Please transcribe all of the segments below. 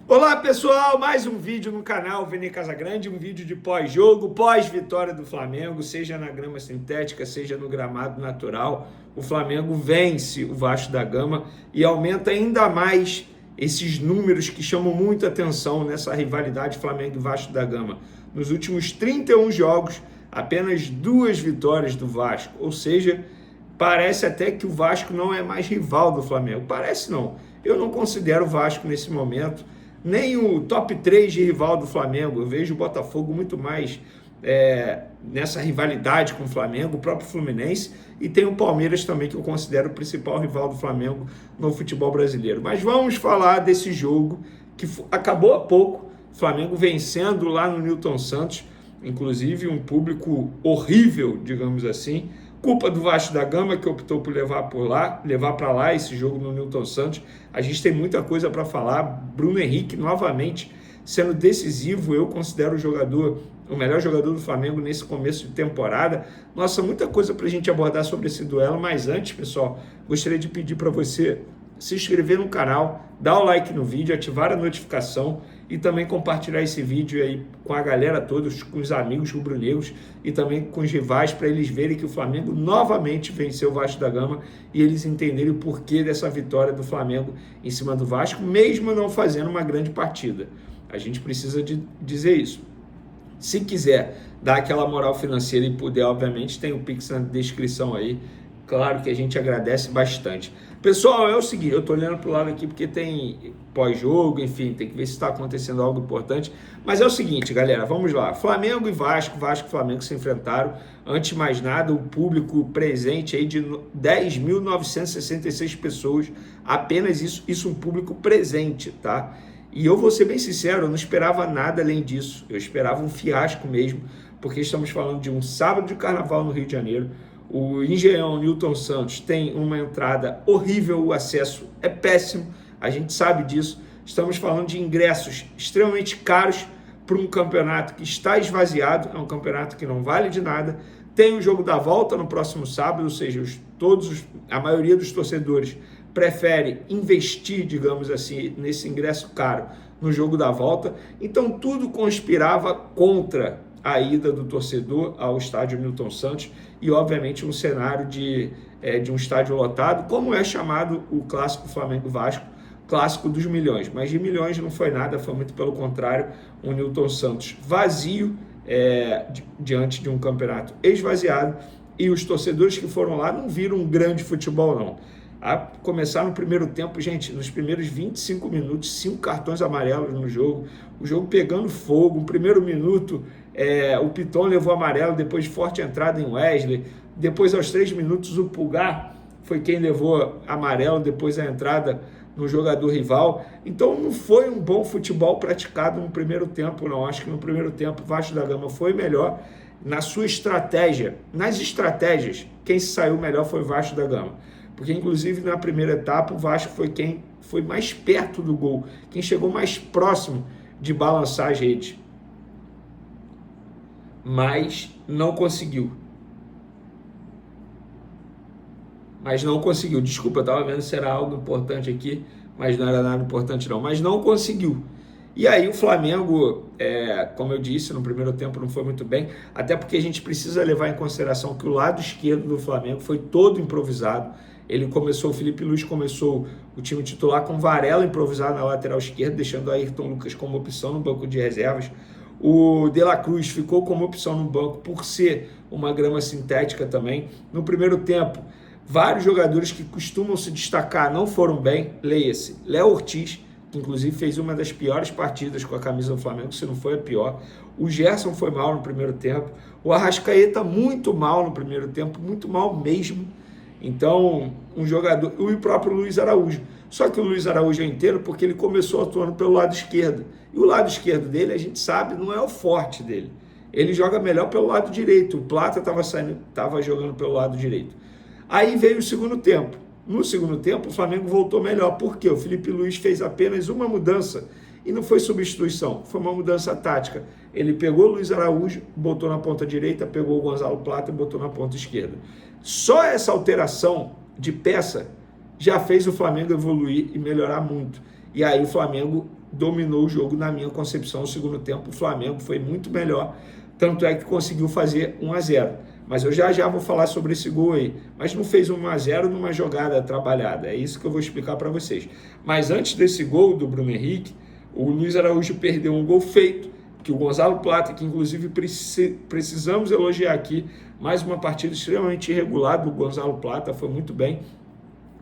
Olá pessoal, mais um vídeo no canal Vene Casagrande, um vídeo de pós-jogo, pós-vitória do Flamengo, seja na grama sintética, seja no gramado natural. O Flamengo vence o Vasco da Gama e aumenta ainda mais esses números que chamam muita atenção nessa rivalidade Flamengo e Vasco da Gama. Nos últimos 31 jogos, apenas 2 vitórias do Vasco, ou seja, parece até que o Vasco não é mais rival do Flamengo. Parece não, eu não considero o Vasco nesse momento nem o top 3 de rival do Flamengo. Eu vejo o Botafogo muito mais nessa rivalidade com o Flamengo, o próprio Fluminense, e tem o Palmeiras também, que eu considero o principal rival do Flamengo no futebol brasileiro. Mas vamos falar desse jogo que acabou há pouco, Flamengo vencendo lá no Newton Santos, inclusive um público horrível, digamos assim, culpa do Vasco da Gama, que optou por levar para lá esse jogo no Newton Santos. A gente tem muita coisa para falar. Bruno Henrique novamente sendo decisivo, eu considero o melhor jogador do Flamengo nesse começo de temporada. Nossa, muita coisa para a gente abordar sobre esse duelo, mas antes, pessoal, gostaria de pedir para você se inscrever no canal, dar o like no vídeo, ativar a notificação e também compartilhar esse vídeo aí com a galera toda, com os amigos rubro-negros e também com os rivais, para eles verem que o Flamengo novamente venceu o Vasco da Gama e eles entenderem o porquê dessa vitória do Flamengo em cima do Vasco, mesmo não fazendo uma grande partida. A gente precisa dizer isso. Se quiser dar aquela moral financeira e puder, obviamente, tem o Pix na descrição aí. Claro que a gente agradece bastante. Pessoal, é o seguinte, eu estou olhando para o lado aqui porque tem pós-jogo, enfim, tem que ver se está acontecendo algo importante. Mas é o seguinte, galera, vamos lá. Flamengo e Vasco, Vasco e Flamengo se enfrentaram. Antes de mais nada, o público presente aí de 10.966 pessoas, apenas isso um público presente, tá? E eu vou ser bem sincero, eu não esperava nada além disso. Eu esperava um fiasco mesmo, porque estamos falando de um sábado de carnaval no Rio de Janeiro. O Engenhão Newton Santos tem uma entrada horrível, o acesso é péssimo, a gente sabe disso. Estamos falando de ingressos extremamente caros para um campeonato que está esvaziado, é um campeonato que não vale de nada. Tem o jogo da volta no próximo sábado, ou seja, a maioria dos torcedores prefere investir, digamos assim, nesse ingresso caro no jogo da volta. Então tudo conspirava contra a ida do torcedor ao estádio Newton Santos e, obviamente, um cenário de um estádio lotado, como é chamado o clássico Flamengo-Vasco, clássico dos milhões. Mas de milhões não foi nada, foi muito pelo contrário, um Newton Santos vazio diante de um campeonato esvaziado, e os torcedores que foram lá não viram um grande futebol, não. A começar no primeiro tempo, gente, nos primeiros 25 minutos, 5 cartões amarelos no jogo, o jogo pegando fogo. No primeiro minuto, o Piton levou amarelo depois de forte entrada em Wesley. Depois, aos 3 minutos, o Pulgar foi quem levou amarelo depois da entrada no jogador rival. Então, não foi um bom futebol praticado no primeiro tempo, não. Acho que no primeiro tempo o Vasco da Gama foi melhor na sua estratégia. Nas estratégias, quem se saiu melhor foi o Vasco da Gama. Porque, inclusive, na primeira etapa, o Vasco foi quem foi mais perto do gol, quem chegou mais próximo de balançar as redes. Mas não conseguiu. Desculpa, eu estava vendo se era algo importante aqui, mas não era nada importante não. Mas não conseguiu. E aí o Flamengo, como eu disse, no primeiro tempo não foi muito bem, até porque a gente precisa levar em consideração que o lado esquerdo do Flamengo foi todo improvisado. O Felipe Luiz começou o time titular com Varela improvisado na lateral esquerda, deixando o Ayrton Lucas como opção no banco de reservas. O De La Cruz ficou como opção no banco por ser uma grama sintética também. No primeiro tempo, vários jogadores que costumam se destacar não foram bem. Leia-se Léo Ortiz, que inclusive fez uma das piores partidas com a camisa do Flamengo, se não foi a pior. O Gerson foi mal no primeiro tempo. O Arrascaeta muito mal no primeiro tempo, muito mal mesmo. Então, um jogador... E o próprio Luiz Araújo. Só que o Luiz Araújo é inteiro porque ele começou atuando pelo lado esquerdo. E o lado esquerdo dele, a gente sabe, não é o forte dele. Ele joga melhor pelo lado direito. O Plata estava jogando pelo lado direito. Aí veio o segundo tempo. No segundo tempo, o Flamengo voltou melhor. Por quê? O Felipe Luiz fez apenas uma mudança. E não foi substituição, foi uma mudança tática. Ele pegou o Luiz Araújo, botou na ponta direita, pegou o Gonzalo Plata e botou na ponta esquerda. Só essa alteração de peça já fez o Flamengo evoluir e melhorar muito. E aí o Flamengo dominou o jogo na minha concepção. No segundo tempo, o Flamengo foi muito melhor, tanto é que conseguiu fazer 1-0. Mas eu já vou falar sobre esse gol aí. Mas não fez 1-0 numa jogada trabalhada. É isso que eu vou explicar para vocês. Mas antes desse gol do Bruno Henrique, o Luiz Araújo perdeu um gol feito, que o Gonzalo Plata, que inclusive precisamos elogiar aqui, mais uma partida extremamente irregular do Gonzalo Plata, foi muito bem.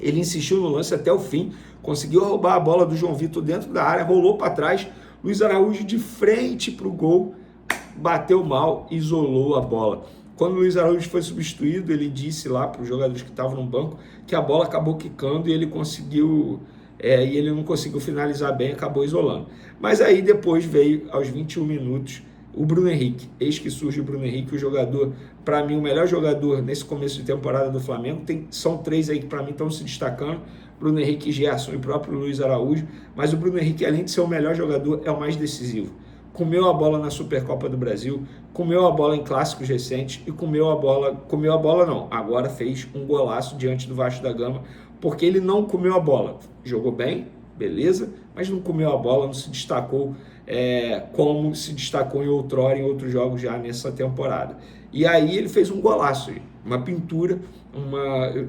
Ele insistiu no lance até o fim, conseguiu roubar a bola do João Vitor dentro da área, rolou para trás, Luiz Araújo de frente para o gol, bateu mal, isolou a bola. Quando o Luiz Araújo foi substituído, ele disse lá para os jogadores que estavam no banco que a bola acabou quicando e ele conseguiu, e ele não conseguiu finalizar bem, acabou isolando. Mas aí depois veio, aos 21 minutos, o Bruno Henrique. Eis que surge o Bruno Henrique, o jogador, para mim, o melhor jogador nesse começo de temporada do Flamengo. São 3 aí que para mim estão se destacando: Bruno Henrique, Gerson e o próprio Luiz Araújo. Mas o Bruno Henrique, além de ser o melhor jogador, é o mais decisivo. Comeu a bola na Supercopa do Brasil, comeu a bola em clássicos recentes e agora fez um golaço diante do Vasco da Gama, porque ele não comeu a bola. Jogou bem, beleza, mas não comeu a bola, não se destacou como se destacou em outrora, em outros jogos já nessa temporada. E aí ele fez um golaço, uma pintura,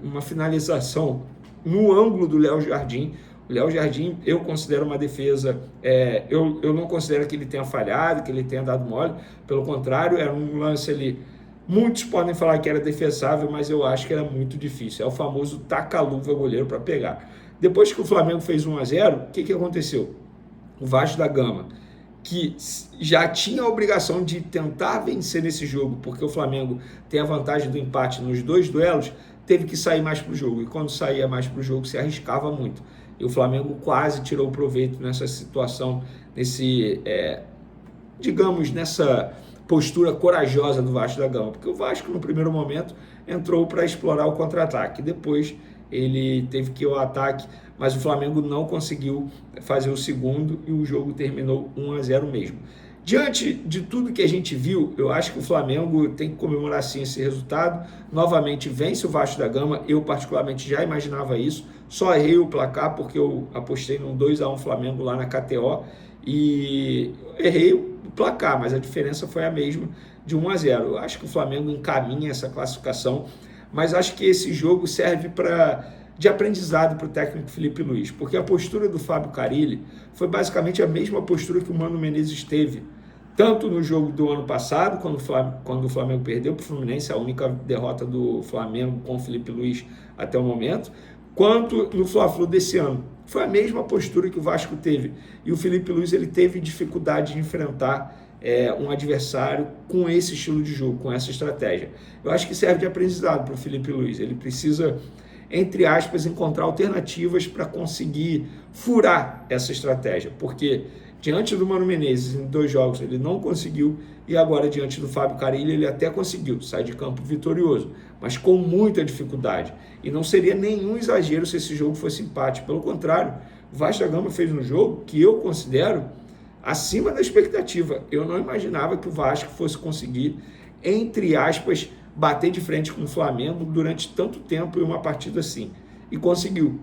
uma finalização no ângulo do Léo Jardim. O Léo Jardim, eu considero uma defesa, eu não considero que ele tenha falhado, que ele tenha dado mole, pelo contrário, era um lance ali, muitos podem falar que era defensável, mas eu acho que era muito difícil, é o famoso taca-luva goleiro para pegar. Depois que o Flamengo fez 1-0, o que aconteceu? O Vasco da Gama, que já tinha a obrigação de tentar vencer nesse jogo, porque o Flamengo tem a vantagem do empate nos 2 duelos, teve que sair mais para o jogo, e quando saía mais para o jogo se arriscava muito. E o Flamengo quase tirou proveito nessa situação, nessa postura corajosa do Vasco da Gama, porque o Vasco no primeiro momento entrou para explorar o contra-ataque, depois ele teve que ir ao ataque, mas o Flamengo não conseguiu fazer o segundo e o jogo terminou 1-0 mesmo. Diante de tudo que a gente viu, eu acho que o Flamengo tem que comemorar sim esse resultado. Novamente vence o Vasco da Gama, eu particularmente já imaginava isso, só errei o placar porque eu apostei num 2-1 Flamengo lá na KTO e errei o placar, mas a diferença foi a mesma, de 1-0. Eu acho que o Flamengo encaminha essa classificação, mas acho que esse jogo serve de aprendizado para o técnico Felipe Luiz, porque a postura do Fábio Carille foi basicamente a mesma postura que o Mano Menezes teve, tanto no jogo do ano passado, quando o Flamengo perdeu para o Fluminense, a única derrota do Flamengo com o Felipe Luiz até o momento, quanto no Fla-Flu desse ano. Foi a mesma postura que o Vasco teve, e o Felipe Luiz ele teve dificuldade de enfrentar um adversário com esse estilo de jogo, com essa estratégia. Eu acho que serve de aprendizado para o Felipe Luiz, ele precisa, entre aspas, encontrar alternativas para conseguir furar essa estratégia, porque diante do Mano Menezes em 2 jogos ele não conseguiu, e agora diante do Fábio Carille ele até conseguiu sair de campo vitorioso, mas com muita dificuldade, e não seria nenhum exagero se esse jogo fosse empate, pelo contrário, o Vasco da Gama fez um jogo que eu considero acima da expectativa. Eu não imaginava que o Vasco fosse conseguir, entre aspas, bater de frente com o Flamengo durante tanto tempo em uma partida assim. E conseguiu.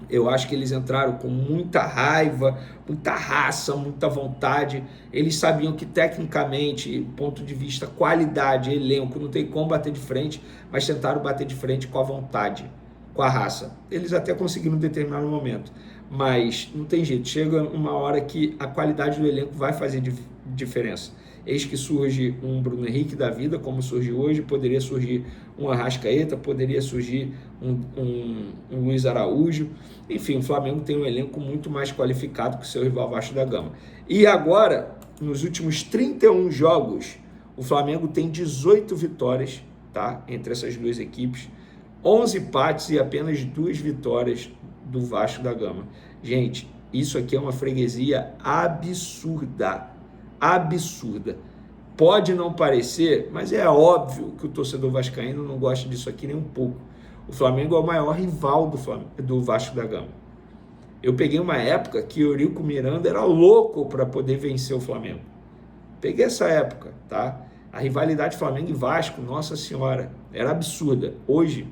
Eu acho que eles entraram com muita raiva, muita raça, muita vontade. Eles sabiam que tecnicamente, ponto de vista qualidade, elenco, não tem como bater de frente, mas tentaram bater de frente com a vontade, com a raça. Eles até conseguiram em determinado momento, mas não tem jeito. Chega uma hora que a qualidade do elenco vai fazer diferença. Eis que surge um Bruno Henrique da vida, como surge hoje, poderia surgir um Arrascaeta, poderia surgir um Luiz Araújo. Enfim, o Flamengo tem um elenco muito mais qualificado que o seu rival Vasco da Gama. E agora, nos últimos 31 jogos, o Flamengo tem 18 vitórias, tá? Entre essas 2 equipes, 11 empates e apenas 2 vitórias do Vasco da Gama. Gente, isso aqui é uma freguesia absurda. Absurda. Pode não parecer, mas é óbvio que o torcedor vascaíno não gosta disso aqui nem um pouco. O Flamengo é o maior rival do Vasco da Gama. Eu peguei uma época que Eurico Miranda era louco para poder vencer o Flamengo. Peguei essa época, tá? A rivalidade Flamengo e Vasco, nossa senhora, era absurda. Hoje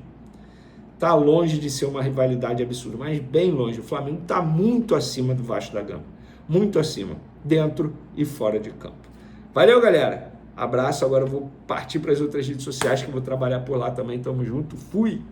está longe de ser uma rivalidade absurda, mas bem longe. O Flamengo está muito acima do Vasco da Gama. muito acima, dentro e fora de campo. Valeu, galera. Abraço. Agora eu vou partir para as outras redes sociais que eu vou trabalhar por lá também. Tamo junto. Fui!